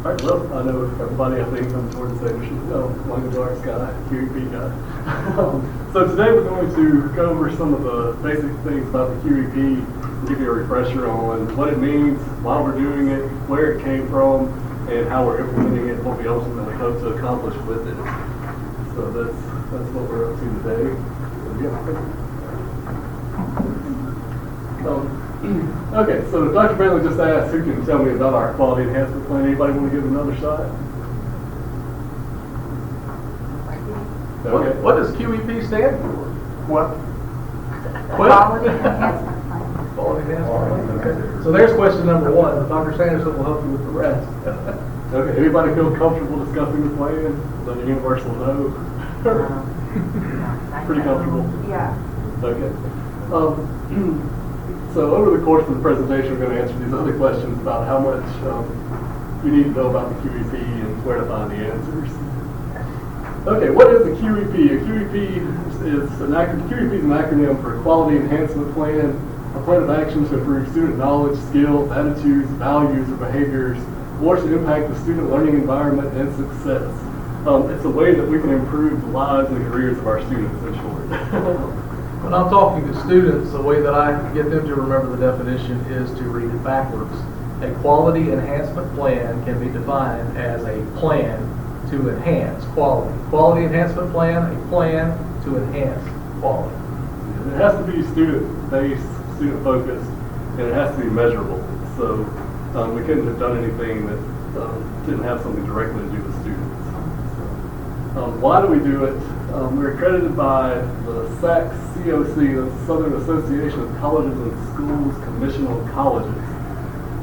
All right, well, I know everybody, I think, comes towards the same language arts guy, QEP guy. So today we're going to go over some of the basic things about the QEP and give you a refresher on what it means, why we're doing it, where it came from, and how we're implementing it, what we ultimately hope to accomplish with it. So that's what we're up to today. Okay, so Dr. Bailey just asked who can tell me about our quality enhancement plan. Anybody want to give another shot? Okay. What does QEP stand for? What? Quality enhancement plan. Quality enhancement plan. Okay. So there's question number one. Dr. Sanderson will help you with the rest. Okay, anybody feel comfortable discussing the plan? Is that a universal no? Pretty comfortable? Yeah. Okay. So over the course of the presentation, we're going to answer these other questions about how much you need to know about the QEP and where to find the answers. Okay, what is a QEP? A QEP is an acronym for Quality Enhancement Plan, a plan of action to improve student knowledge, skills, attitudes, values, or behaviors, or to impact the student learning environment and success. It's a way that we can improve the lives and careers of our students, in short. When I'm talking to students, the way that I get them to remember the definition is to read it backwards. A quality enhancement plan can be defined as a plan to enhance quality. Quality enhancement plan, a plan to enhance quality. It has to be student-based, student-focused, and it has to be measurable. So we couldn't have done anything that didn't have something directly to do with students. Why do we do it? We're accredited by the SACS COC, the Southern Association of Colleges and Schools Commission on Colleges.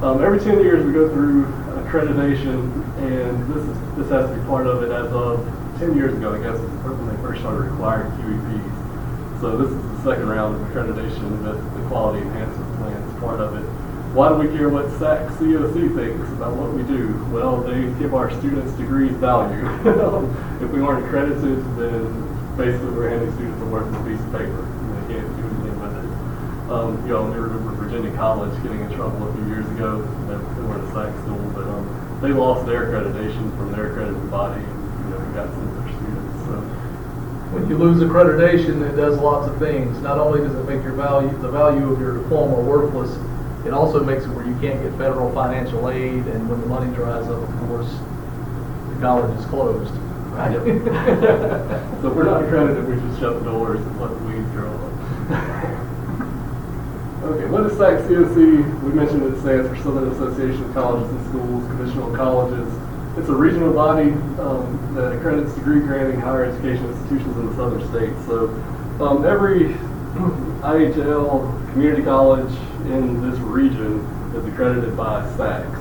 Every 10 years we go through accreditation, and this has to be part of it as of 10 years ago, I guess, when they first started requiring QEPs. So this is the second round of accreditation that the Quality Enhancement Plan is part of it. Why do we care what SACS COC thinks about what we do? Well, they give our students degrees value. If we aren't accredited, then basically we're handing students a worthless piece of paper, and they can't do anything with it. You all may remember Virginia College getting in trouble a few years ago. They weren't a SACS school, but they lost their accreditation from their accredited body, and we got some of their students. So When you lose accreditation, it does lots of things. Not only does it make the value of your diploma worthless, it also makes it where you can't get federal financial aid, and when the money dries up, of course, the college is closed. Right? So if we're not accredited, we just shut the doors and let the weeds grow up. Okay, what is SACS COC? We mentioned it stands for Southern Association of Colleges and Schools, Commission on Colleges. It's a regional body that accredits degree granting higher education institutions in the southern states. So every IHL community college in this region is accredited by SACS.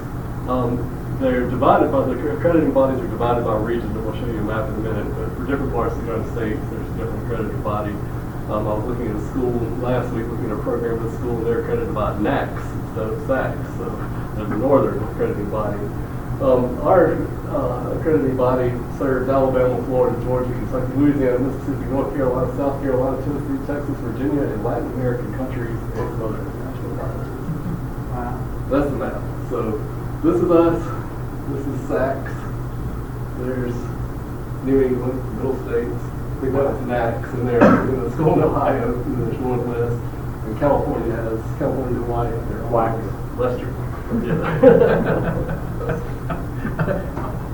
They're divided by, the accrediting bodies are divided by region, and we'll show you a map in a minute, but for different parts of the United States, there's a different accrediting body. I was looking at a school last week, looking at a program at a school, and they're accredited by NACS instead of SACS, so there's a northern accrediting body. Our accrediting body serves Alabama, Florida, Georgia, Kentucky, Louisiana, Mississippi, North Carolina, South Carolina, Tennessee, Texas, Virginia, and Latin American countries, and some other international bodies. Wow. That's the map. So this is us. This is SACS. There's New England, Middle States. We went to NACS, and there's a school in Ohio, and there's Northwest, and California has California, Hawaii, and they're Western. Yeah.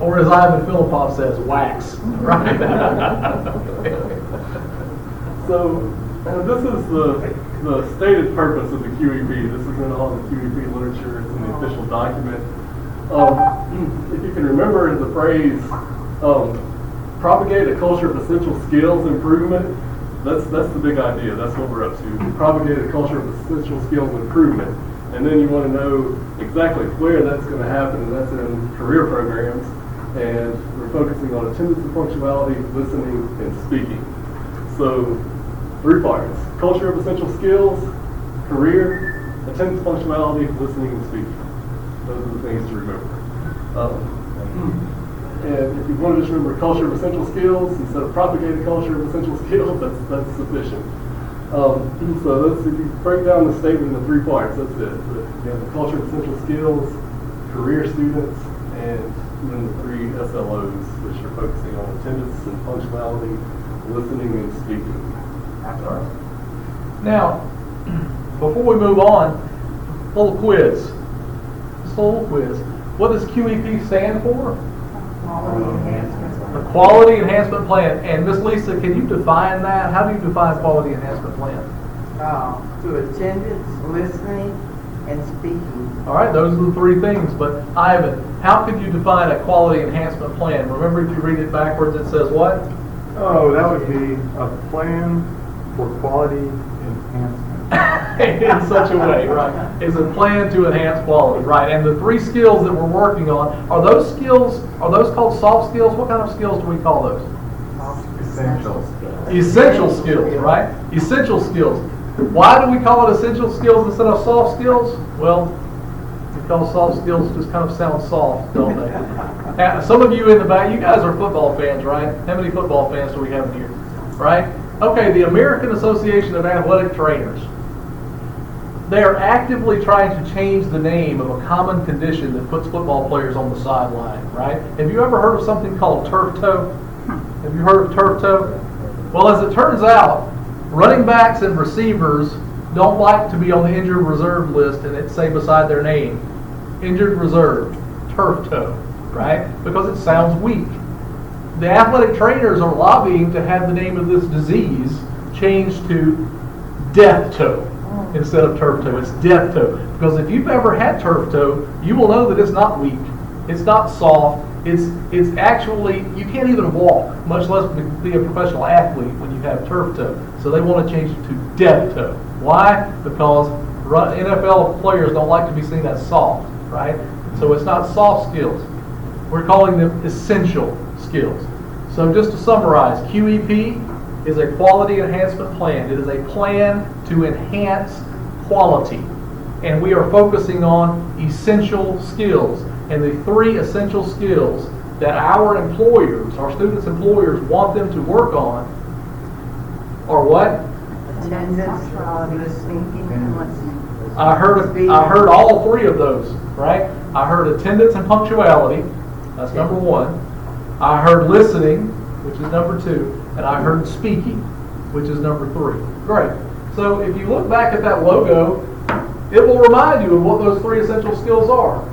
Or as Ivan Filipov says, wax. Right? So this is the stated purpose of the QEP. This is in all the QEP literature. It's in the official document. If you can remember the phrase, propagate a culture of essential skills improvement, that's the big idea. That's what we're up to. Propagate a culture of essential skills improvement. And then you want to know exactly where that's going to happen, and that's in career programs. And we're focusing on attendance and punctuality, listening, and speaking. So 3 parts: culture of essential skills, career, attendance, punctuality, listening, and speaking. Those are the things to remember. And if you want to just remember culture of essential skills instead of propagate a culture of essential skills, that's sufficient. So if you break down the statement into 3 parts, that's it. You have the culture of essential skills, career students, and and then the 3 SLOs, which are focusing on attendance and punctuality, listening and speaking. Now, before we move on, a little quiz. Just a little quiz. What does QEP stand for? Quality enhancement. The Quality Enhancement Plan. And Miss Lisa, can you define that? How do you define Quality Enhancement Plan? To attendance, listening, and speaking. All right, those are the 3 things. But Ivan, how could you define a Quality Enhancement Plan? Remember, if you read it backwards, it says what? Oh, that would be a plan for quality enhancement. In such a way, right? It's a plan to enhance quality, right? And the 3 skills that we're working on, are those called soft skills? What kind of skills do we call those? Essential. Essential skills, right? Essential skills. Why do we call it essential skills instead of soft skills? Well, because soft skills just kind of sound soft, don't they? Some of you in the back, you guys are football fans, right? How many football fans do we have here? Right? Okay, the American Association of Athletic Trainers. They are actively trying to change the name of a common condition that puts football players on the sideline, right? Have you ever heard of something called turf toe? Have you heard of turf toe? Well, as it turns out, running backs and receivers don't like to be on the injured reserve list and it say beside their name, injured reserve, turf toe, right? Because it sounds weak. The athletic trainers are lobbying to have the name of this disease changed to death toe instead of turf toe. It's death toe. Because if you've ever had turf toe, you will know that it's not weak. It's not soft. It's actually, you can't even walk, much less be a professional athlete when you have turf toe. So they want to change it to death toe. Why? Because NFL players don't like to be seen as soft, right? So it's not soft skills. We're calling them essential skills. So just to summarize, QEP is a quality enhancement plan. It is a plan to enhance quality. And we are focusing on essential skills. And the 3 essential skills that our employers, our students' employers, want them to work on are what? Attendance, speaking, and listening. I heard all 3 of those, right? I heard attendance and punctuality. That's number 1. I heard listening, which is number 2. And I heard speaking, which is number 3. Great. So if you look back at that logo, it will remind you of what those 3 essential skills are.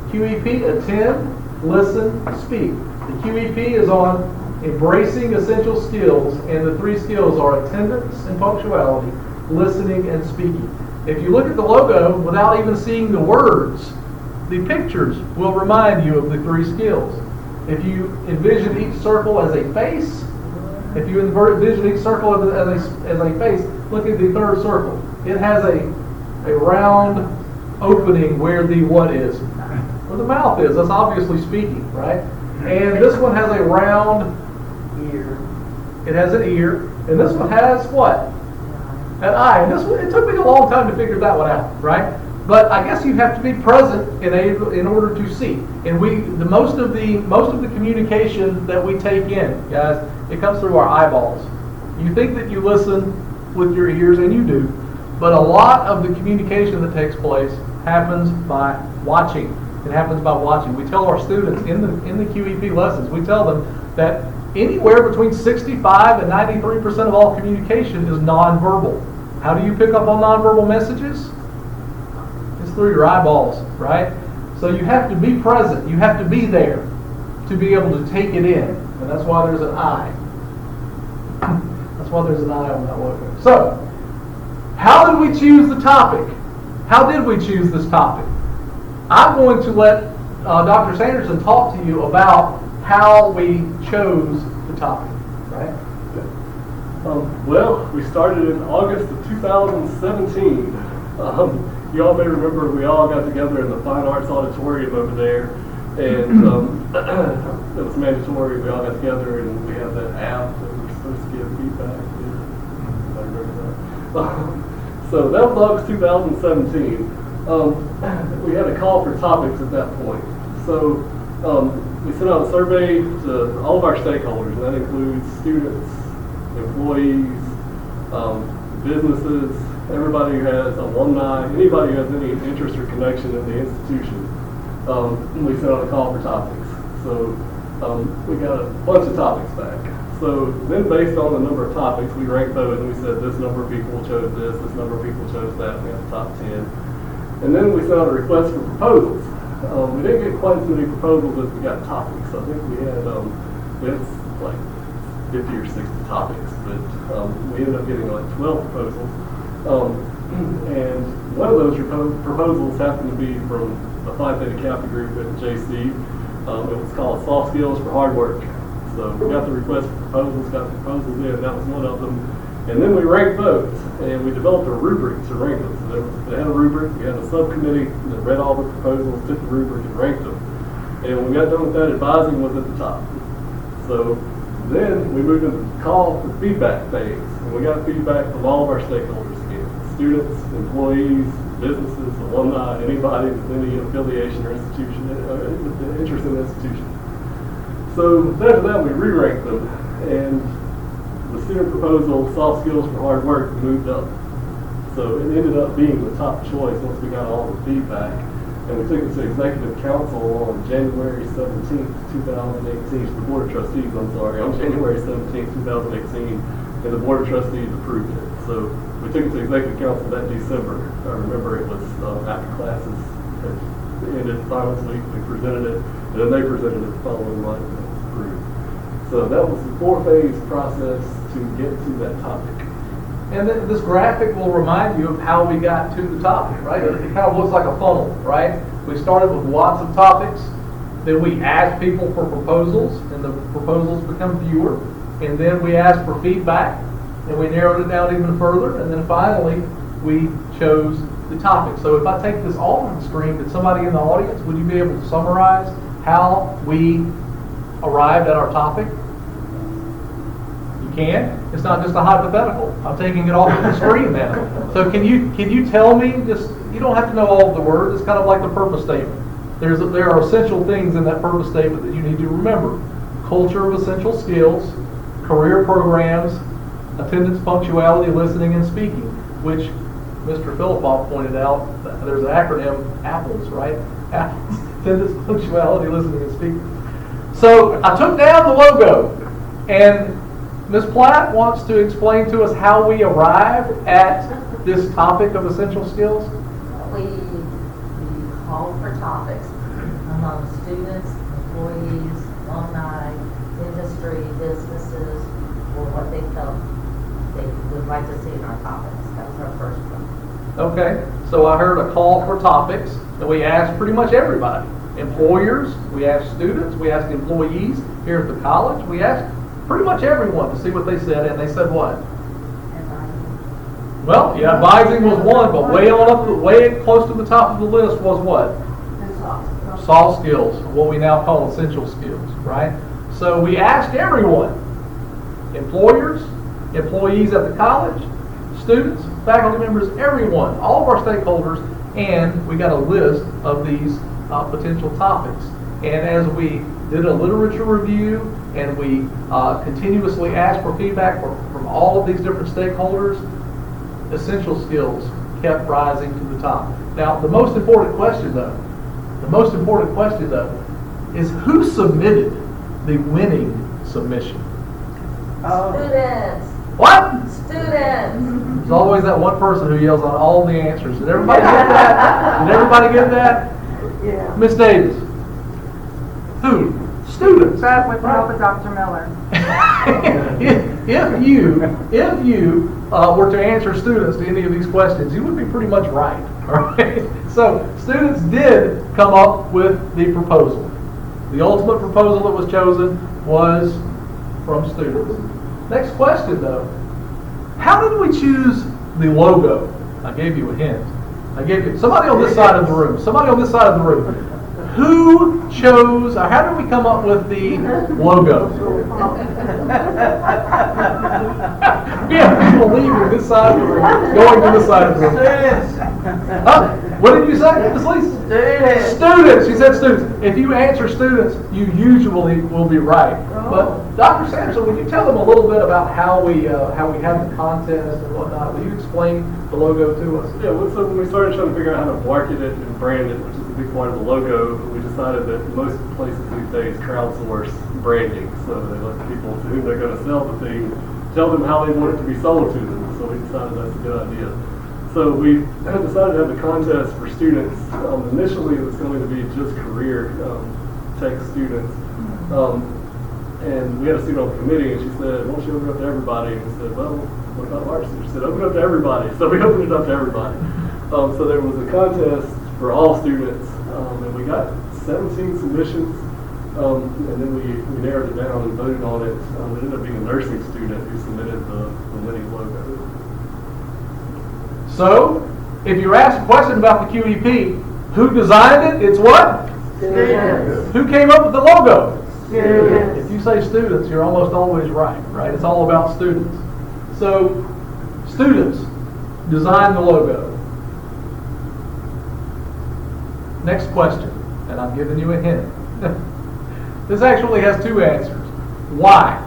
QEP, attend, listen, speak. The QEP is on embracing essential skills, and the 3 skills are attendance and punctuality, listening and speaking. If you look at the logo without even seeing the words, the pictures will remind you of the 3 skills. If you envision each circle as a face, if you envision each circle as a face, look at the 3rd circle. It has a round opening where the what is? Where the mouth is. That's obviously speaking, right? And this one has a round Ear. It has an ear. And this one has what? An eye. And this one, it took me a long time to figure that one out, right? But I guess you have to be present in order to see. And most of the communication that we take in, guys, it comes through our eyeballs. You think that you listen with your ears, and you do, but a lot of the communication that takes place happens by watching. It happens by watching. We tell our students in the QEP lessons, we tell them that anywhere between 65 and 93% of all communication is nonverbal. How do you pick up on nonverbal messages? It's through your eyeballs, right? So you have to be present. You have to be there to be able to take it in. And that's why there's an eye. That's why there's an eye on that logo. So, how did we choose the topic? How did we choose this topic? I'm going to let Dr. Sanderson talk to you about how we chose the topic, right? Well, we started in August of 2017. You all may remember we all got together in the Fine Arts Auditorium over there, and it was mandatory. We all got together, and we had that app that we were supposed to give feedback. I remember that. So that was August 2017. We had a call for topics at that point. So we sent out a survey to all of our stakeholders, and that includes students, employees, businesses, everybody who has alumni, anybody who has any interest or connection in the institution. We sent out a call for topics. So we got a bunch of topics back. So then based on the number of topics, we ranked those and we said this number of people chose this number of people chose that, and we had the top 10. And then we sent out a request for proposals. We didn't get quite as many proposals as we got topics. I think we had like 50 or 60 topics, but we ended up getting like 12 proposals. And one of those proposals happened to be from a Phi Theta Kappa group at JC. It was called Soft Skills for Hard Work. So we got the request for proposals, got the proposals in, that was one of them. And then we ranked those, and we developed a rubric to rank them. So they had a rubric, we had a subcommittee that read all the proposals, took the rubric and ranked them. And when we got done with that, advising was at the top. So then we moved into the call for feedback phase, and we got feedback from all of our stakeholders again: students, employees, businesses, alumni, anybody with any affiliation or institution, with interest in the institution. So after that, we re-ranked them, and the student proposal, Soft Skills for Hard Work, moved up. So it ended up being the top choice once we got all the feedback. And we took it to Executive Council on January 17th, 2018, the Board of Trustees, on January 17th, 2018, and the Board of Trustees approved it. So we took it to Executive Council that December. I remember it was after classes had ended finals week, we presented it, and then they presented it the following month, and it was approved. So that was the 4-phase process to get to that topic. And this graphic will remind you of how we got to the topic, right? It kind of looks like a funnel, right? We started with lots of topics, then we asked people for proposals, and the proposals become fewer, and then we asked for feedback, and we narrowed it down even further, and then finally we chose the topic. So if I take this all on the screen, did somebody in the audience, would you be able to summarize how we arrived at our topic? You can. It's not just a hypothetical. I'm taking it off of the screen now. So can you tell me, just, you don't have to know all of the words, it's kind of like the purpose statement. There are essential things in that purpose statement that you need to remember. Culture of essential skills, career programs, attendance, punctuality, listening, and speaking, which Mr. Philippoff pointed out, there's an acronym, APPLES, right? Attendance, punctuality, listening, and speaking. So I took down the logo, and Ms. Platt wants to explain to us how we arrived at this topic of essential skills. We called for topics among students, employees, alumni, industry, businesses, or what they felt they would like to see in our topics. That was our first one. Okay, so I heard a call for topics, and we asked pretty much everybody. Employers, we asked students, we asked employees here at the college, we asked pretty much everyone to see what they said, and they said what? Well, yeah, advising was one, but way close to the top of the list was what? Soft skills, what we now call essential skills, right? So we asked everyone, employers, employees at the college, students, faculty members, everyone, all of our stakeholders, and we got a list of these potential topics. And as we did a literature review and we continuously asked for feedback from all of these different stakeholders, essential skills kept rising to the top. Now, the most important question though, is who submitted the winning submission? Students. What? Students. There's always that one person who yells out all the answers. Did everybody get that? Did everybody get that? Yeah. Miss Davis. Who? Students. But with the help of Dr. Miller. If you were to answer students to any of these questions, you would be pretty much right. All right. So students did come up with the proposal. The ultimate proposal that was chosen was from students. Next question though, how did we choose the logo? I gave you a hint. I gave you somebody on this side of the room. Somebody on this side of the room. Who chose, or how did we come up with the logo? We have people leaving this side of the room, going to this side of the room. What did you say, Ms. Lisa? Students. Students. She said students. If you answer students, you usually will be right. But Dr. Sanderson, would you tell them a little bit about how we had the contest and whatnot? Will you explain the logo to us? Yeah, so when we started trying to figure out how to market it and brand it, which is a big part of the logo, we decided that most places these days crowdsource branding. So they let people to whom they're going to sell the thing tell them how they want it to be sold to them. So we decided that's a good idea. So we had decided to have the contest for students. Initially, it was going to be just career tech students. And we had a student on the committee, and she said, why don't you open it up to everybody? And we said, well, what about varsity? She said, open it up to everybody. So we opened it up to everybody. So there was a contest for all students, and we got 17 submissions. And then we narrowed it down and voted on it. It ended up being a nursing student who submitted the winning logo. So, if you're asked a question about the QEP, who designed it? It's what? Students. Who came up with the logo? Students. If you say students, you're almost always right? It's all about students. So, students designed the logo. Next question, and I'm giving you a hint. This actually has two answers. Why?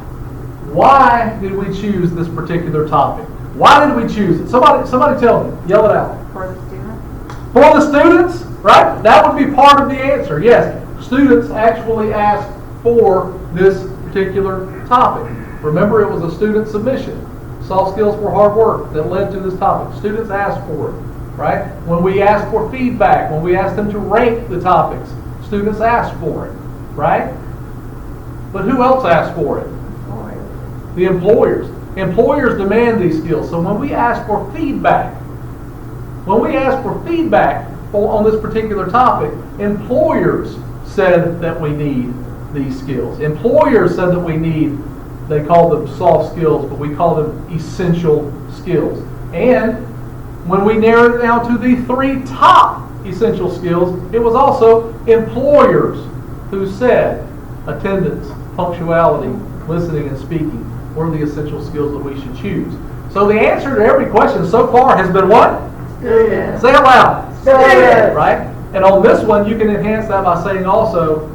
Why did we choose this particular topic? Why did we choose it? Somebody tell me. Yell it out. For the students? For the students, right? That would be part of the answer. Yes, students actually asked for this particular topic. Remember, it was a student submission. Soft skills for hard work that led to this topic. Students asked for it, right? When we asked for feedback, when we asked them to rank the topics, students asked for it, right? But who else asked for it? The employers. Employers demand these skills. So when we ask for feedback, on this particular topic, employers said that we need these skills. Employers said that we need, they call them soft skills, but we call them essential skills. And when we narrowed it down to the 3 top essential skills, it was also employers who said attendance, punctuality, listening, and speaking were the essential skills that we should choose. So the answer to every question so far has been what? Students. Say it loud. Students. Right? And on this one, you can enhance that by saying also,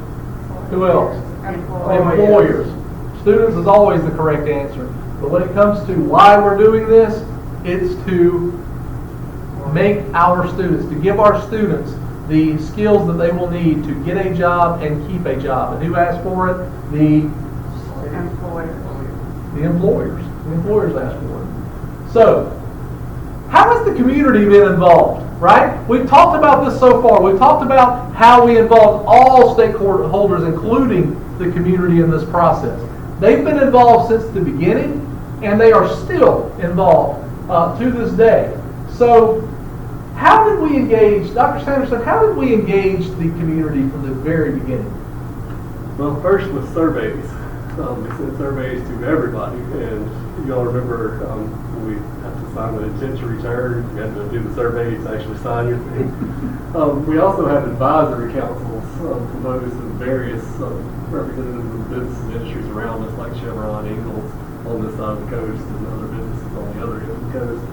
who else? Employers. Students is always the correct answer. But when it comes to why we're doing this, it's to make our students, to give our students the skills that they will need to get a job and keep a job. And who asked for it? The employers. The employers asked for it. So, how has the community been involved? Right? We've talked about this so far. We've talked about how we involved all stakeholders, including the community, in this process. They've been involved since the beginning, and they are still involved to this day. So, how did we engage, Dr. Sanderson, how did we engage the community from the very beginning? Well, first with surveys. We sent surveys to everybody, and you all remember when we have to sign the intent to return, we had to do the surveys to actually sign your thing. We also have advisory councils composed of various representatives of the business and industries around us, like Chevron, Ingalls on this side of the coast, and other businesses on the other end of the coast.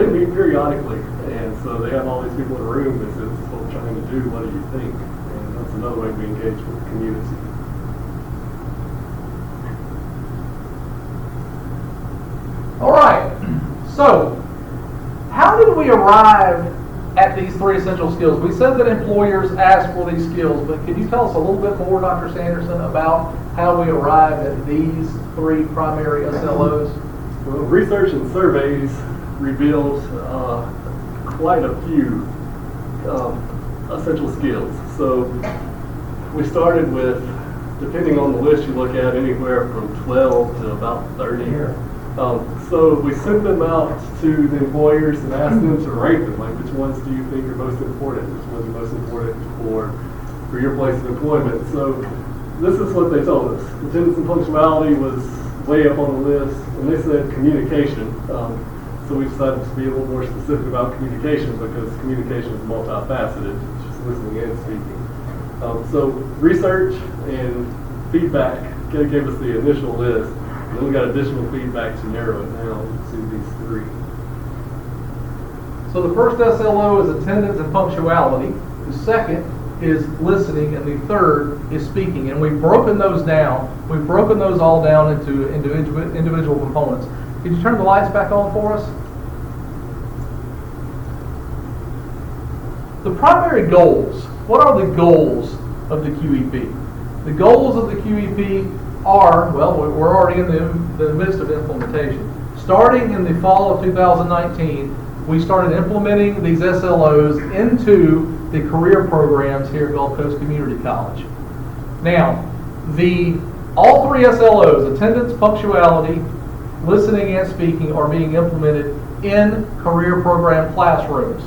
They meet periodically, and so they have all these people in a room that says, this is what we're trying to do, what do you think? And that's another way we engage with the community. All right, so how did we arrive at these 3 essential skills? We said that employers ask for these skills, but can you tell us a little bit more, Dr. Sanderson, about how we arrived at these 3 primary SLOs? Well, research and surveys revealed quite a few essential skills. So we started with, depending on the list you look at, anywhere from 12 to about 30. So we sent them out to the employers and asked them to rank them, like which ones do you think are most important, which ones are most important for your place of employment. So this is what they told us. Attendance and punctuality was way up on the list, and they said communication. So we decided to be a little more specific about communication because communication is multifaceted, it's just listening and speaking. So research and feedback gave us the initial list. And then we got additional feedback to narrow it down to these 3. So the first SLO is attendance and punctuality. The second is listening, and the third is speaking. And we've broken those down. We've broken those all down into individual components. Could you turn the lights back on for us? The primary goals. What are the goals of the QEP? The goals of the QEP are, well, we're already in the midst of implementation. Starting in the fall of 2019, we started implementing these SLOs into the career programs here at Gulf Coast Community College. Now, all three SLOs, attendance, punctuality, listening, and speaking, are being implemented in career program classrooms.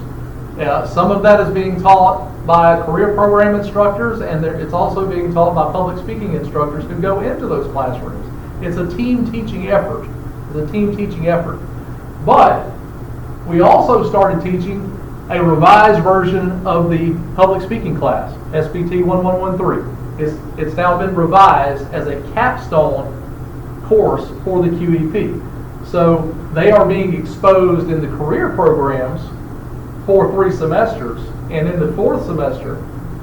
Some of that is being taught by career program instructors, and it's also being taught by public speaking instructors who go into those classrooms. It's a team teaching effort. But we also started teaching a revised version of the public speaking class, SPT 1113. It's now been revised as a capstone course for the QEP. So they are being exposed in the career programs for 3 semesters, and in the 4th semester,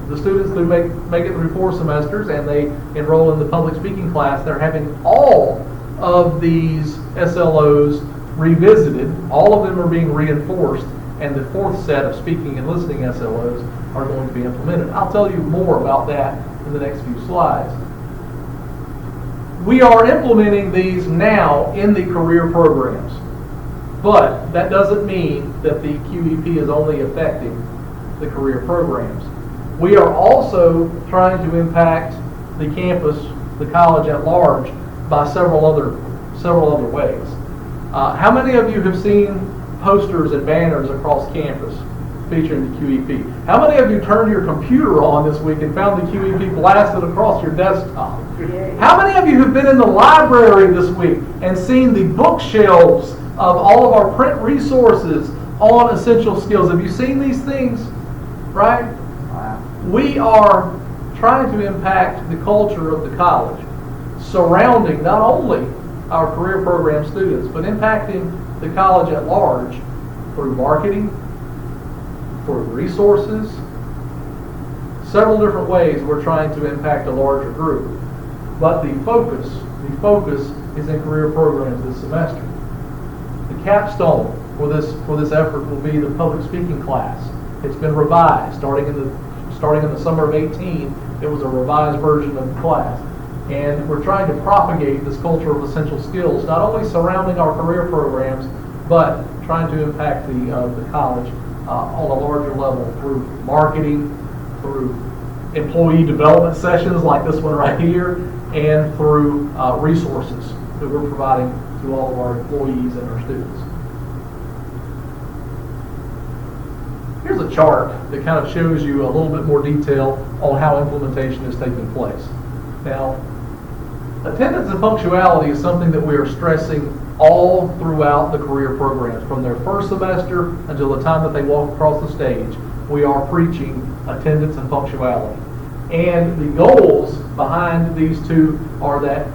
the students who make it through 4 semesters and they enroll in the public speaking class, they're having all of these SLOs revisited. All of them are being reinforced, and the 4th set of speaking and listening SLOs are going to be implemented. I'll tell you more about that in the next few slides. We are implementing these now in the career programs, but that doesn't mean that the QEP is only affecting the career programs. We are also trying to impact the campus, the college at large, by several other ways. How many of you have seen posters and banners across campus featuring the QEP? How many of you turned your computer on this week and found the QEP blasted across your desktop? How many of you have been in the library this week and seen the bookshelves of all of our print resources on essential skills? Have you seen these things? Right? We are trying to impact the culture of the college, surrounding not only our career program students, but impacting the college at large through marketing, through resources, several different ways we're trying to impact a larger group. But the focus is in career programs this semester. The capstone for this effort will be the public speaking class. It's been revised starting in the summer of 2018. It was a revised version of the class. And we're trying to propagate this culture of essential skills, not only surrounding our career programs, but trying to impact the college on a larger level through marketing, through employee development sessions like this one right here, and through resources that we're providing to all of our employees and our students. Here's a chart that kind of shows you a little bit more detail on how implementation is taking place. Now, attendance and punctuality is something that we are stressing all throughout the career programs. From their first semester until the time that they walk across the stage, we are preaching attendance and punctuality. And the goals behind these two are that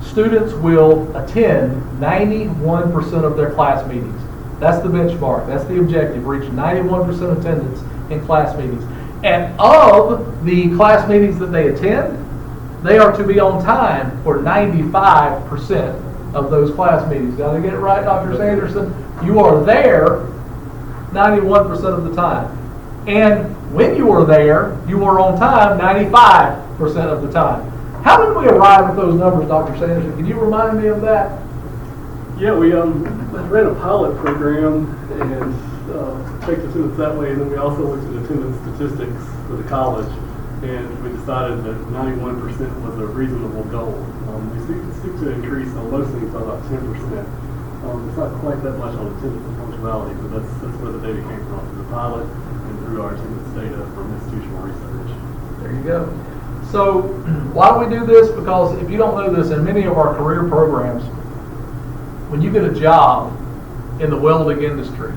students will attend 91% of their class meetings. That's the benchmark. That's the objective, reach 91% attendance in class meetings. And of the class meetings that they attend, they are to be on time for 95% of those class meetings. Did I get it right, Dr. Sanderson? You are there 91% of the time. And when you are there, you are on time 95% of the time. How did we arrive at those numbers, Dr. Sanderson? Can you remind me of that? Yeah, we ran a pilot program and checked attendance that way, and then we also looked at attendance statistics for the college, and we decided that 91% was a reasonable goal. We seek to increase on most things by about 10%. It's not quite that much on attendance and punctuality, but that's where the data came from, through the pilot and through our attendance data from institutional research. There you go. So why do we do this? Because if you don't know this, in many of our career programs, when you get a job in the welding industry,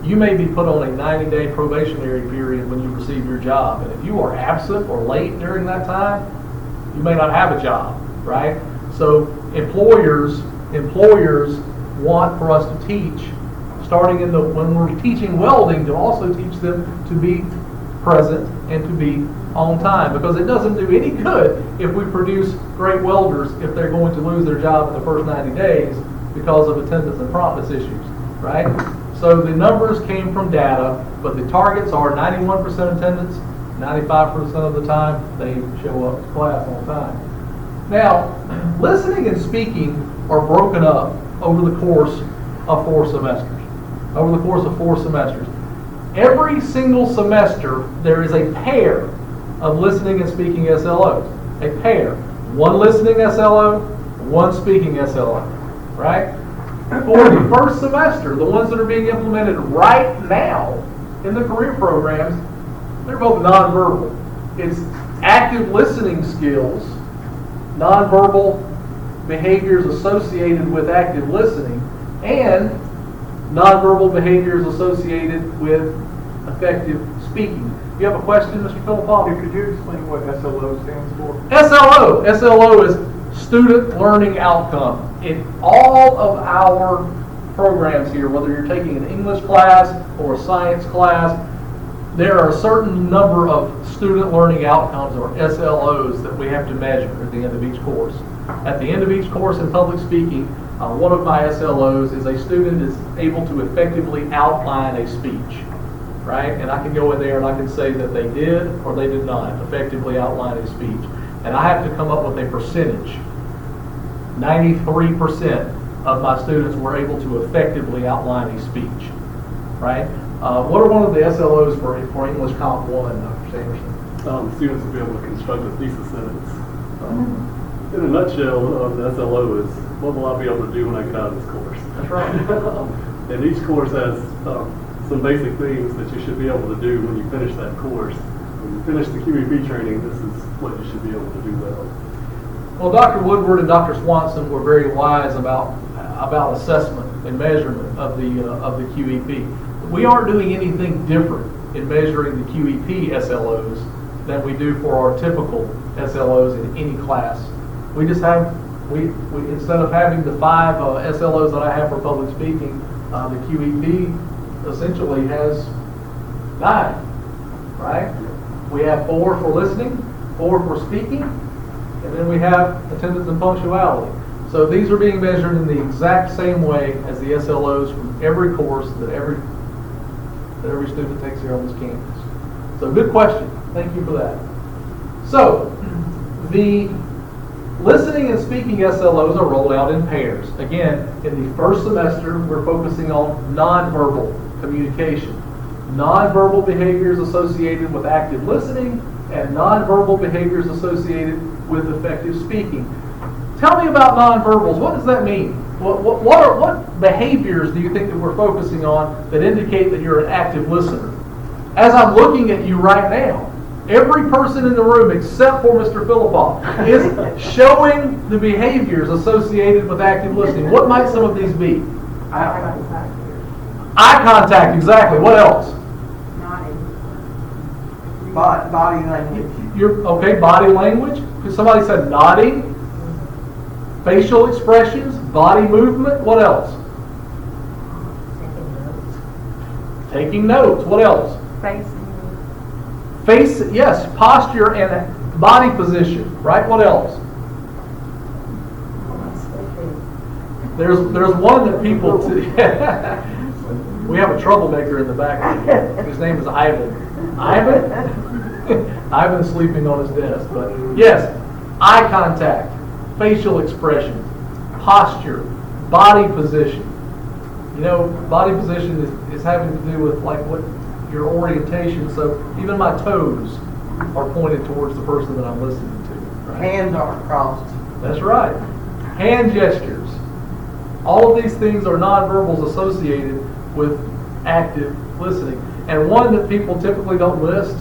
you may be put on a 90-day probationary period when you receive your job. And if you are absent or late during that time, you may not have a job, right? So employers want for us to teach starting when we're teaching welding, to also teach them to be present and to be on time, because it doesn't do any good if we produce great welders if they're going to lose their job in the first 90 days because of attendance and promptness issues, right? So the numbers came from data, but the targets are 91% attendance, 95% of the time they show up to class on time. Now, listening and speaking are broken up over the course of 4 semesters. Over the course of 4 semesters. Every single semester, there is a pair of listening and speaking SLOs. A pair. One listening SLO, one speaking SLO. Right? For the first semester, the ones that are being implemented right now in the career programs, they're both nonverbal. It's active listening skills, nonverbal behaviors associated with active listening, and nonverbal behaviors associated with effective speaking. You have a question, Mr. Philippoff? Could you explain what SLO stands for? SLO is Student Learning Outcome. In all of our programs here, whether you're taking an English class or a science class, there are a certain number of student learning outcomes, or SLOs, that we have to measure at the end of each course. At the end of each course in public speaking, one of my SLOs is a student is able to effectively outline a speech, right? And I can go in there and I can say that they did or they did not effectively outline a speech. And I have to come up with a percentage. 93% of my students were able to effectively outline a speech, right? What are one of the SLOs for English Comp 1, Dr. Sanderson? Students will be able to construct a thesis sentence. In a nutshell, the SLO is, what will I be able to do when I get out of this course? That's right. And each course has some basic things that you should be able to do when you finish that course. When you finish the QEP training, this is what you should be able to do well. Well, Dr. Woodward and Dr. Swanson were very wise about assessment and measurement of the QEP. We aren't doing anything different in measuring the QEP SLOs than we do for our typical SLOs in any class. We just have, we instead of having the 5 SLOs that I have for public speaking, the QEP essentially has 9, right? We have 4 for listening, 4 for speaking, and then we have attendance and punctuality. So these are being measured in the exact same way as the SLOs from every course that every student takes here on this campus. So good question. Thank you for that. So the listening and speaking SLOs are rolled out in pairs. Again, in the first semester, we're focusing on nonverbal communication. Nonverbal behaviors associated with active listening and nonverbal behaviors associated with effective speaking. Tell me about nonverbals. What does that mean? What behaviors do you think that we're focusing on that indicate that you're an active listener? As I'm looking at you right now, every person in the room except for Mr. Philippoff is showing the behaviors associated with active listening. What might some of these be? Eye contact, exactly. What else? Body language. Okay, body language. Somebody said nodding. Facial expressions, body movement. What else? Taking notes. What else? Face, yes, posture and body position, right? What else? There's one that people, we have a troublemaker in the back. His name is Ivan. Ivan's sleeping on his desk, but yes, eye contact, facial expression, posture, body position. You know, body position is having to do with like what your orientation, so even my toes are pointed towards the person that I'm listening to. Right? Hands aren't crossed. That's right. Hand gestures. All of these things are nonverbals associated with active listening. And one that people typically don't list,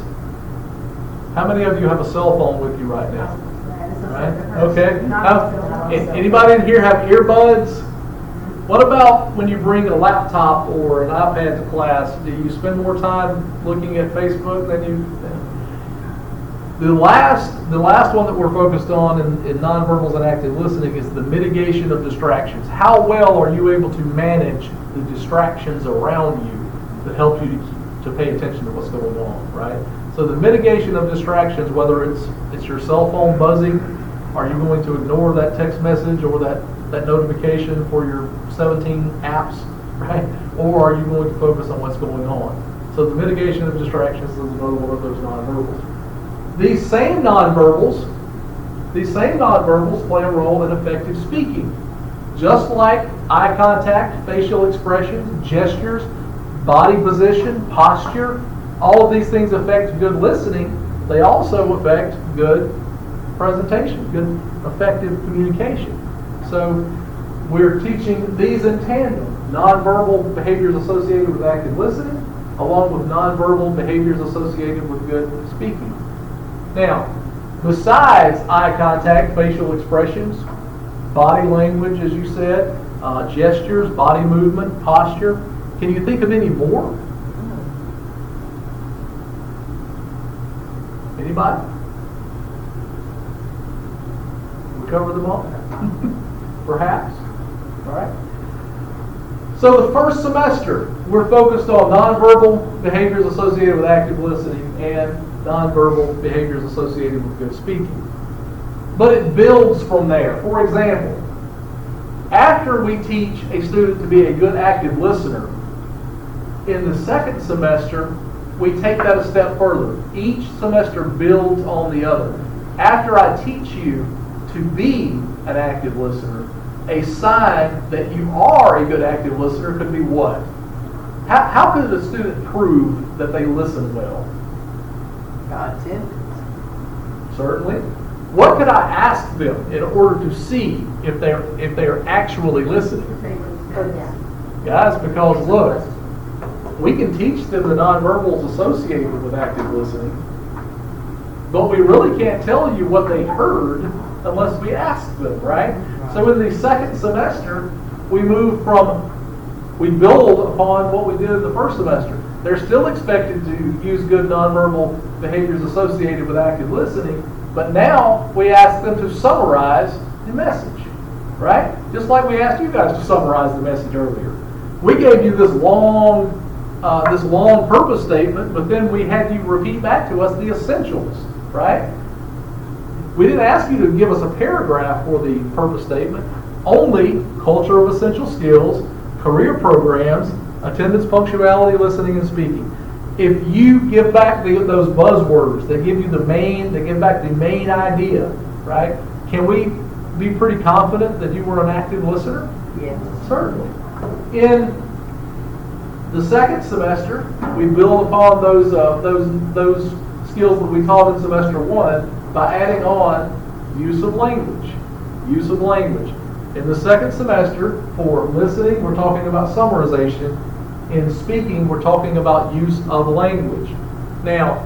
how many of you have a cell phone with you right now? Right? Okay. Anybody in here have earbuds? What about when you bring a laptop or an iPad to class? Do you spend more time looking at Facebook than you? The last one that we're focused on in nonverbals and active listening is the mitigation of distractions. How well are you able to manage the distractions around you that help you to pay attention to what's going on, right? So the mitigation of distractions, whether it's your cell phone buzzing, are you going to ignore that text message or that notification for your 17 apps, right? Or are you going to focus on what's going on? So the mitigation of distractions is another one of those nonverbals. These same nonverbals play a role in effective speaking. Just like eye contact, facial expressions, gestures, body position, posture, all of these things affect good listening. They also affect good presentation, good effective communication. So we're teaching these in tandem. Nonverbal behaviors associated with active listening, along with nonverbal behaviors associated with good speaking. Now, besides eye contact, facial expressions, body language, as you said, gestures, body movement, posture, can you think of any more? Anybody? We cover them all? Perhaps? All right. So the first semester, we're focused on nonverbal behaviors associated with active listening and nonverbal behaviors associated with good speaking. But it builds from there. For example, after we teach a student to be a good active listener, in the second semester, we take that a step further. Each semester builds on the other. After I teach you to be an active listener, a sign that you are a good active listener could be what? How could a student prove that they listen well? Got attendance. Certainly. What could I ask them in order to see if they're actually listening? Guys, because look, we can teach them the nonverbals associated with active listening, but we really can't tell you what they heard unless we ask them, right? So in the second semester, we build upon what we did in the first semester. They're still expected to use good nonverbal behaviors associated with active listening, but now we ask them to summarize the message, right? Just like we asked you guys to summarize the message earlier. We gave you this long purpose statement, but then we had you repeat back to us the essentials, right? We didn't ask you to give us a paragraph for the purpose statement, only culture of essential skills, career programs, attendance, punctuality, listening, and speaking. If you give back those buzzwords that give back the main idea, right? Can we be pretty confident that you were an active listener? Yes. Certainly. In the second semester, we build upon those skills that we taught in semester one by adding on use of language. Use of language. In the second semester, for listening, we're talking about summarization. In speaking, we're talking about use of language. Now,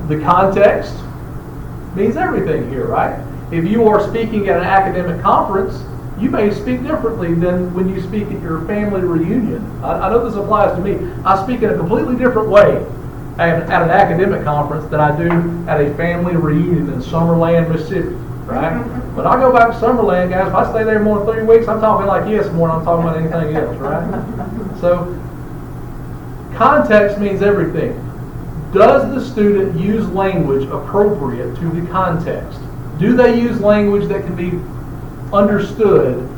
the context means everything here, right? If you are speaking at an academic conference, you may speak differently than when you speak at your family reunion. I know this applies to me. I speak in a completely different way at an academic conference than I do at a family reunion in Summerland, Mississippi, right? When I go back to Summerland, guys, if I stay there more than 3 weeks, I'm talking like yes more than I'm talking about anything else, right? So, context means everything. Does the student use language appropriate to the context? Do they use language that can be understood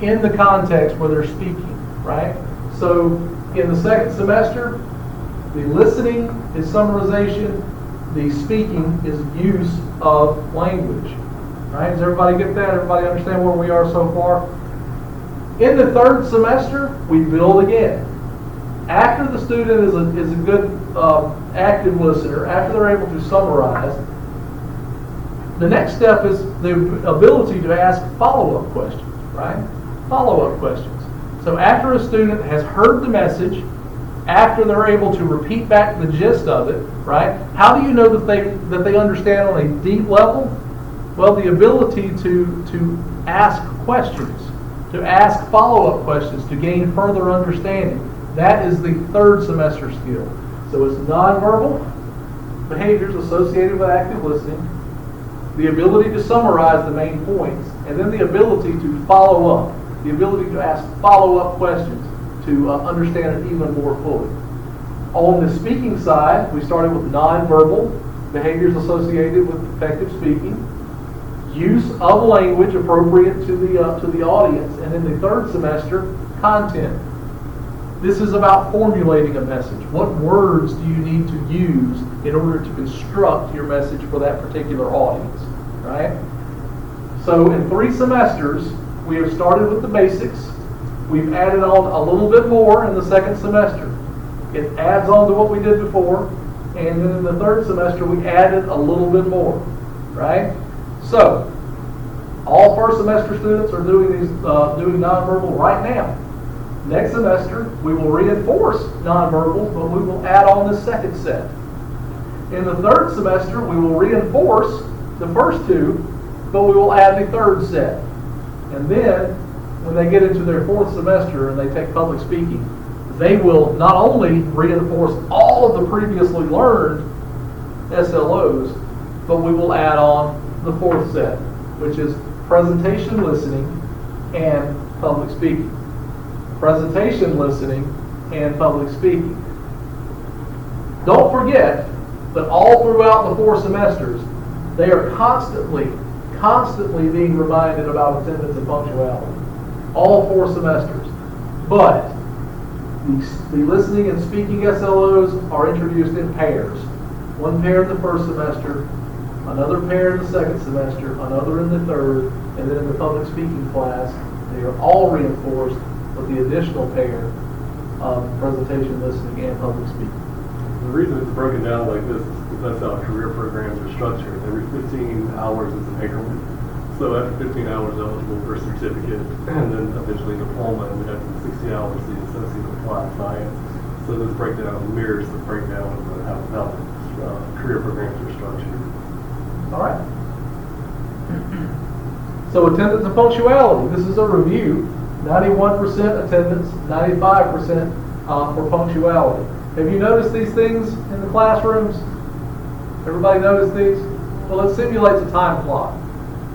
in the context where they're speaking, right? So, in the second semester, the listening is summarization, the speaking is use of language. Right? Does everybody get that? Everybody understand where we are so far? In the third semester, we build again. After the student is a good active listener, after they're able to summarize, the next step is the ability to ask follow-up questions, right? Follow-up questions. So after a student has heard the message, after they're able to repeat back the gist of it, right? How do you know that they understand on a deep level? Well, the ability to ask questions, to ask follow-up questions, to gain further understanding. That is the third semester skill. So it's nonverbal behaviors associated with active listening, the ability to summarize the main points, and then the ability to follow up, the ability to ask follow-up questions to understand it even more fully. On the speaking side, we started with nonverbal behaviors associated with effective speaking, use of language appropriate to the audience, and in the third semester, content. This is about formulating a message. What words do you need to use in order to construct your message for that particular audience, right? So in 3 semesters, we have started with the basics. We've added on a little bit more in the second semester. It adds on to what we did before, and then in the third semester, we added a little bit more, right? So, all first semester students are doing nonverbal right now. Next semester, we will reinforce nonverbal, but we will add on the second set. In the third semester, we will reinforce the first 2, but we will add the third set. And then, when they get into their 4th semester and they take public speaking, they will not only reinforce all of the previously learned SLOs, but we will add on the 4th set, which is presentation listening and public speaking. Presentation listening and public speaking. Don't forget that all throughout the 4 semesters, they are constantly being reminded about attendance and punctuality. All 4 semesters. But the listening and speaking SLOs are introduced in pairs. One pair in the first semester, another pair in the second semester, another in the third, and then in the public speaking class, they are all reinforced with the additional pair of presentation listening and public speaking. The reason it's broken down like this is because that's how career programs are structured. Every 15 hours is an increment. So after 15 hours, eligible for a certificate, and then eventually diploma, and then after 60 hours, the associate of applied science. So this breakdown mirrors the breakdown of how career programs are structured. All right. So attendance and punctuality. This is a review. 91% attendance, 95% for punctuality. Have you noticed these things in the classrooms? Everybody noticed these? Well, it simulates a time clock.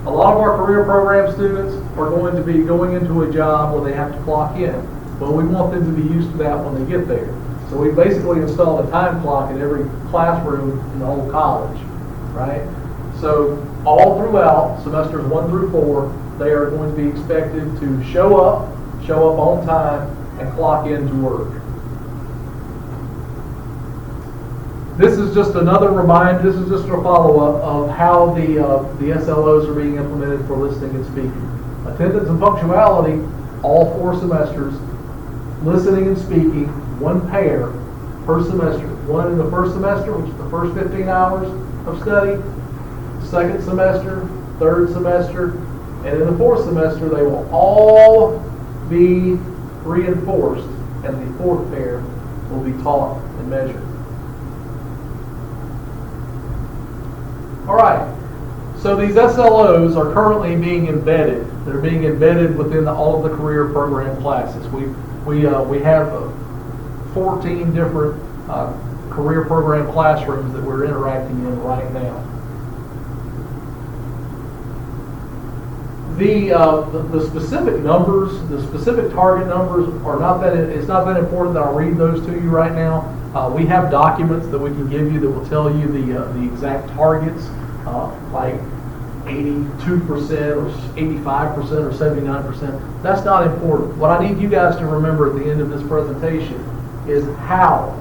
A lot of our career program students are going to be going into a job where they have to clock in. Well, we want them to be used to that when they get there. So we basically installed a time clock in every classroom in the whole college, right? So all throughout semesters 1 through 4, they are going to be expected to show up on time, and clock in to work. This is just another reminder, this is just a follow-up of how the SLOs are being implemented for listening and speaking. Attendance and punctuality, all 4 semesters. Listening and speaking, 1 pair per semester. 1 in the first semester, which is the first 15 hours of study. Second semester, third semester, and in the 4th semester, they will all be reinforced, and the 4th pair will be taught and measured. All right, so these SLOs are currently being embedded. They're being embedded within all of the career program classes. We have 14 different career program classrooms that we're interacting in right now. The specific numbers, the specific target numbers are not that, it's not that important that I'll read those to you right now. We have documents that we can give you that will tell you the exact targets, like 82% or 85% or 79%. That's not important. What I need you guys to remember at the end of this presentation is how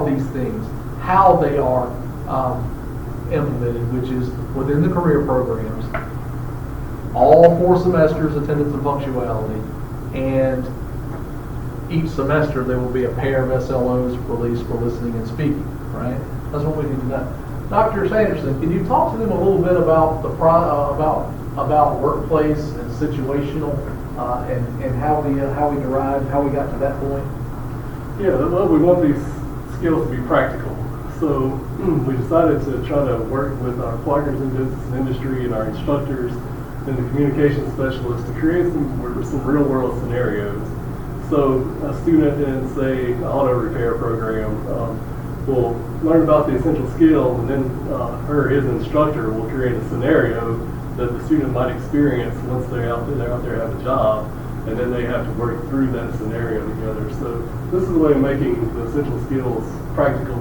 these things, how they are implemented, which is within the career programs. All 4 semesters, attendance and punctuality, and each semester there will be a pair of SLOs released for listening and speaking, right? That's what we need to know. Dr. Sanderson, can you talk to them a little bit about the about workplace and situational and how we derived, how we got to that point? Yeah, well, we want these skills to be practical. So we decided to try to work with our partners in business and industry and our instructors and the communication specialists to create some real world scenarios. So a student in, say, an auto repair program will learn about the essential skills, and then his instructor will create a scenario that the student might experience once they're out there have a job, and then they have to work through that scenario together. So this is a way of making the essential skills practical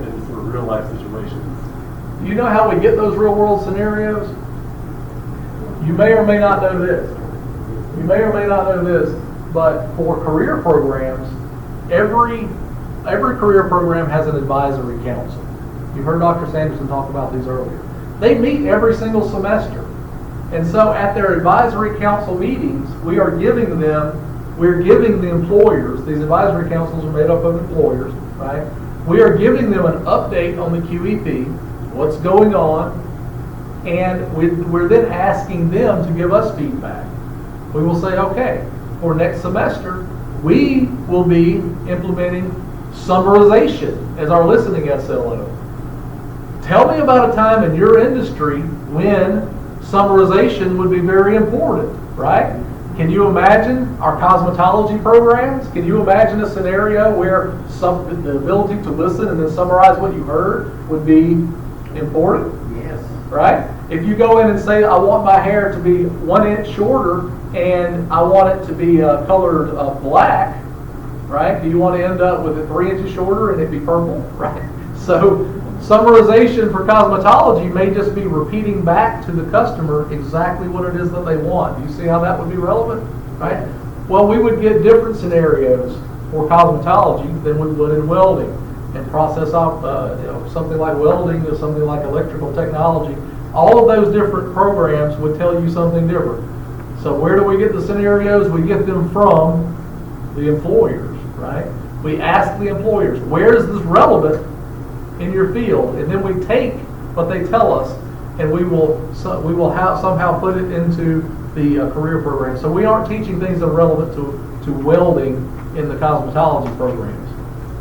in sort of real life situations. Do you know how we get those real world scenarios? You may or may not know this. You may or may not know this, but for career programs, every career program has an advisory council. You heard Dr. Sanderson talk about these earlier. They meet every single semester. And so at their advisory council meetings, we're giving the employers, these advisory councils are made up of employers, right? We are giving them an update on the QEP, what's going on, and we're then asking them to give us feedback. We will say, okay, for next semester, we will be implementing summarization as our listening SLO. Tell me about a time in your industry when summarization would be very important, right? Can you imagine our cosmetology programs? Can you imagine a scenario where the ability to listen and then summarize what you heard would be important? Yes. Right? If you go in and say, I want my hair to be 1 inch shorter and I want it to be colored black, right? Do you want to end up with it 3 inches shorter and it be purple, right? So summarization for cosmetology may just be repeating back to the customer exactly what it is that they want. Do you see how that would be relevant, right? Well, we would get different scenarios for cosmetology than we would in welding, and process off something like welding or something like electrical technology. All of those different programs would tell you something different. So where do we get the scenarios? We get them from the employers, right? We ask the employers, where is this relevant in your field? And then we take what they tell us and we will somehow put it into the career program. So we aren't teaching things that are relevant to welding in the cosmetology programs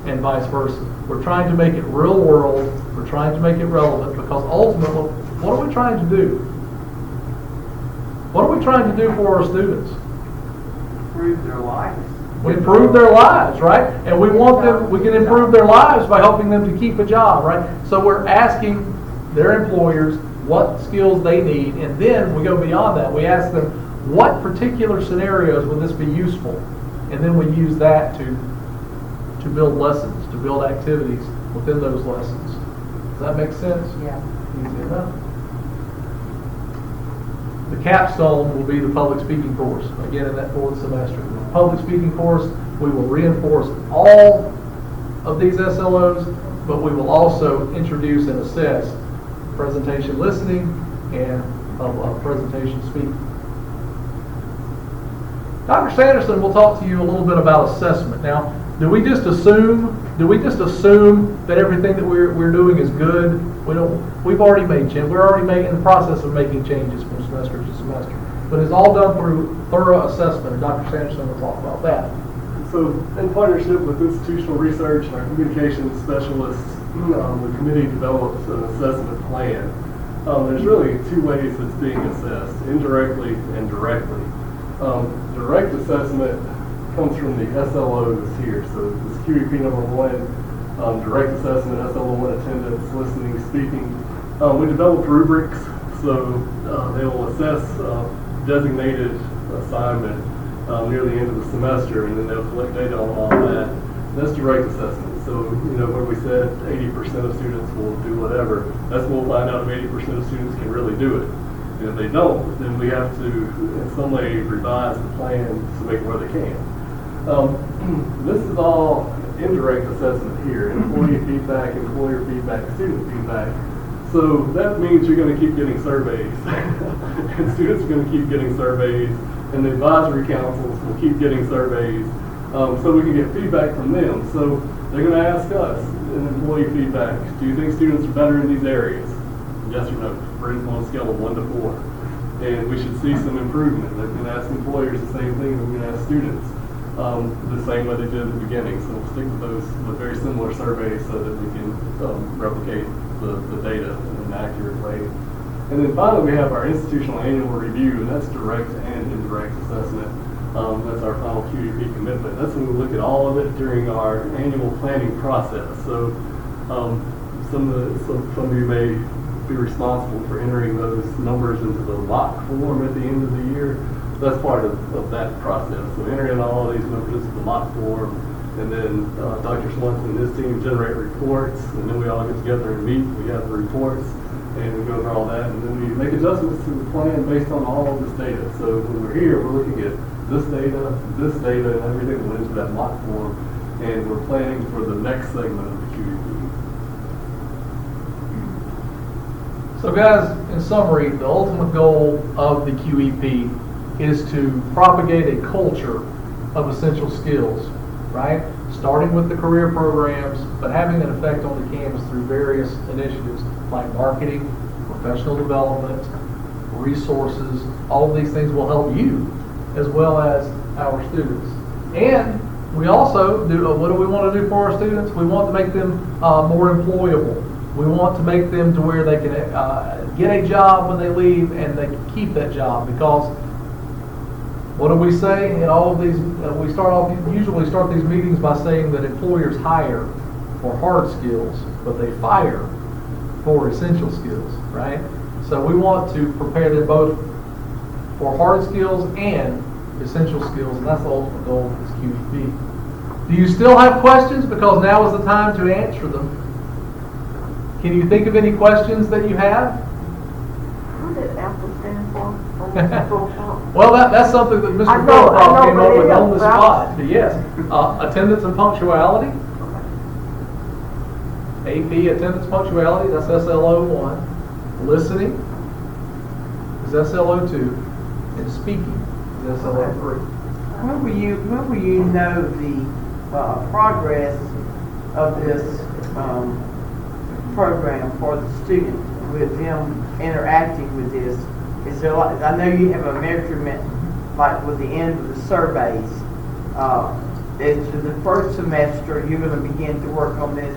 and vice versa. We're trying to make it real world. We're trying to make it relevant because ultimately, what are we trying to do? What are we trying to do for our students? Improve their lives. We improve their lives, right? And we want them, we can improve their lives by helping them to keep a job, right? So we're asking their employers what skills they need, and then we go beyond that. We ask them, what particular scenarios would this be useful? And then we use that to build lessons, to build activities within those lessons. Does that make sense? Yeah. Easy enough. The capstone will be the public speaking course, again in that 4th semester. The public speaking course, we will reinforce all of these SLOs, but we will also introduce and assess presentation listening and presentation speaking. Dr. Sanderson will talk to you a little bit about assessment. Now, do we just assume that everything that we're doing is good? We've already made changes. We're already in the process of making changes from semester to semester. But it's all done through thorough assessment, and Dr. Sanderson will talk about that. So in partnership with institutional research and our communications specialists, the committee developed an assessment plan. There's really 2 ways it's being assessed, indirectly and directly. Direct assessment comes from the SLOs here. So this QEP number 1, direct assessment, SLO1 attendance, listening, speaking. We developed rubrics, so they will assess designated assignment near the end of the semester, and then they'll collect data on all that. That's direct assessment. So, where we said 80% of students will do whatever, that's when we'll find out if 80% of students can really do it. And if they don't, then we have to, in some way, revise the plan to make it where they can. This is all indirect assessment here, employee feedback, employer feedback, student feedback. So that means you're going to keep getting surveys. And students are going to keep getting surveys, and the advisory councils will keep getting surveys, so we can get feedback from them. So they're going to ask us in employee feedback, do you think students are better in these areas? Yes or no, for example, on a scale of 1 to 4. And we should see some improvement. They're going to ask employers the same thing, we're going to ask students the same way they did at the beginning. So we'll stick with those with very similar surveys so that we can replicate the data in an accurate way. And then finally, we have our institutional annual review, and that's direct and indirect assessment. That's our final QEP commitment. That's when we look at all of it during our annual planning process. So Some of you may be responsible for entering those numbers into the lock form at the end of the year. That's part of that process. So entering all of these numbers into the lock form, and then Dr. Swanson and his team generate reports, and then we all get together and meet. We have the reports, and we go over all that, and then we make adjustments to the plan based on all of this data. So when we're here, we're looking at this data, and everything that went into that lock form, and we're planning for the next segment of the QEP. So guys, in summary, the ultimate goal of the QEP is to propagate a culture of essential skills, right? Starting with the career programs, but having an effect on the campus through various initiatives like marketing, professional development, resources. All of these things will help you as well as our students. And we also do, what do we want to do for our students? We want to make them more employable. We want to make them to where they can get a job when they leave and they can keep that job, because what do we say in all of these? We usually start these meetings by saying that employers hire for hard skills, but they fire for essential skills, right? So we want to prepare them both for hard skills and essential skills, and that's the ultimate goal of this QEP. Do you still have questions? Because now is the time to answer them. Can you think of any questions that you have? What did Apple stand for? Well, that's something that Mr. Phillips came up with on the spot. But yes, attendance and punctuality. AP, attendance, punctuality, that's SLO1. Listening is SLO2. And speaking is SLO3. When will you know the progress of this program for the student, with them interacting with this? Is there, like, I know you have a measurement, like with the end of the surveys. Into the first semester, you're going to begin to work on this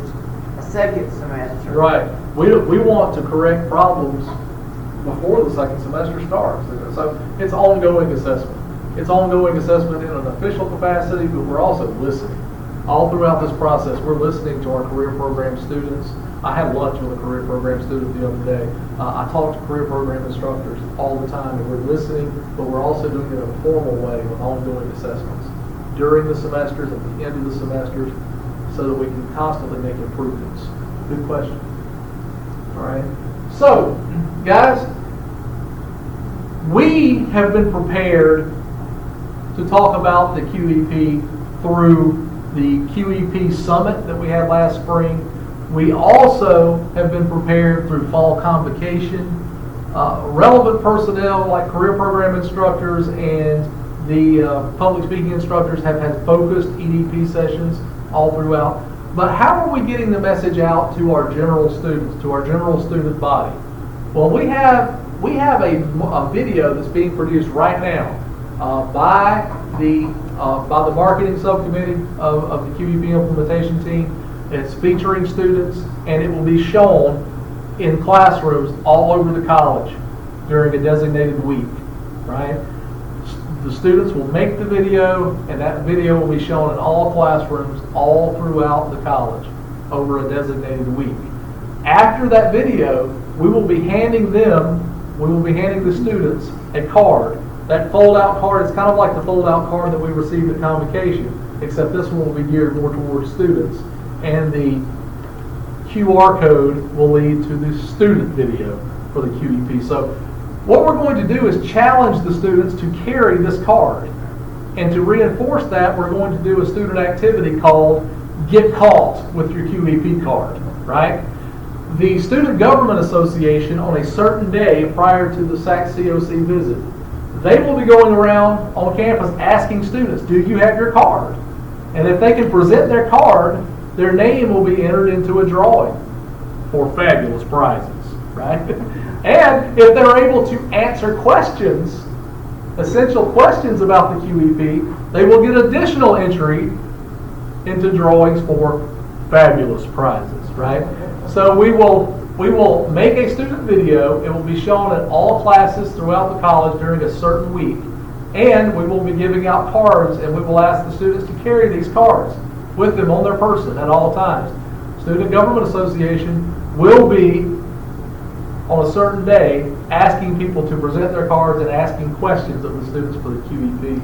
a second semester. Right. We want to correct problems before the second semester starts. So it's ongoing assessment. It's ongoing assessment in an official capacity, but we're also listening. All throughout this process, we're listening to our career program students. I had lunch with a career program student the other day. I talk to career program instructors all the time, and we're listening, but we're also doing it in a formal way with ongoing assessments during the semesters, at the end of the semesters, so that we can constantly make improvements. Good question. All right. So, guys, we have been prepared to talk about the QEP through the QEP Summit that we had last spring. We also have been prepared through fall convocation. Relevant personnel like career program instructors and the public speaking instructors have had focused EDP sessions all throughout. But how are we getting the message out to our general students, to our general student body? Well, we have a video that's being produced right now by the marketing subcommittee of the QEP implementation team. It's featuring students, and it will be shown in classrooms all over the college during a designated week, right? The students will make the video, and that video will be shown in all classrooms all throughout the college over a designated week. After that video, we will be handing the students a card. That fold-out card is kind of like the fold-out card that we received at convocation, except this one will be geared more towards students. And the QR code will lead to the student video for the QEP. So what we're going to do is challenge the students to carry this card. And to reinforce that, we're going to do a student activity called Get Caught with Your QEP Card, right? The Student Government Association, on a certain day prior to the SAC COC visit, they will be going around on campus asking students, do you have your card? And if they can present their card, their name will be entered into a drawing for fabulous prizes, right? And if they're able to answer questions, essential questions about the QEP, they will get additional entry into drawings for fabulous prizes, right? So we will make a student video. It will be shown at all classes throughout the college during a certain week. And we will be giving out cards, and we will ask the students to carry these cards with them on their person at all times. Student Government Association will be, on a certain day, asking people to present their cards and asking questions of the students for the QEP.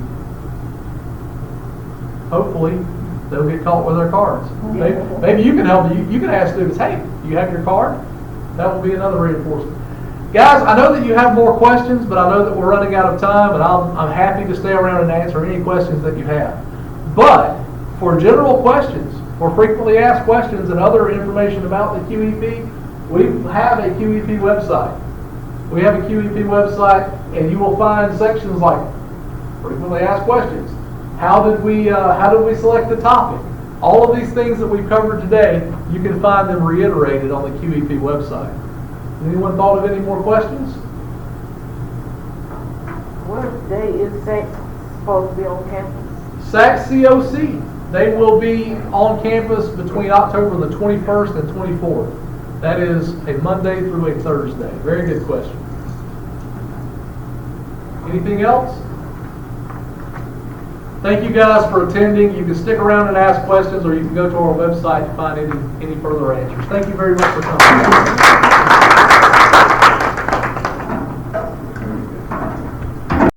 Hopefully, they'll get caught with their cards. Maybe you can help. You can ask students, hey, do you have your card? That will be another reinforcement. Guys, I know that you have more questions, but I know that we're running out of time, and I'm happy to stay around and answer any questions that you have. But for general questions, for frequently asked questions and other information about the QEP, we have a QEP website. We have a QEP website, and you will find sections like frequently asked questions. How did we select the topic? All of these things that we've covered today, you can find them reiterated on the QEP website. Anyone thought of any more questions? What day is SAC supposed to be on campus? SAC COC, they will be on campus between October the 21st and 24th. That is a Monday through a Thursday. Very good question. Anything else? Thank you guys for attending. You can stick around and ask questions, or you can go to our website to find any further answers. Thank you very much for coming.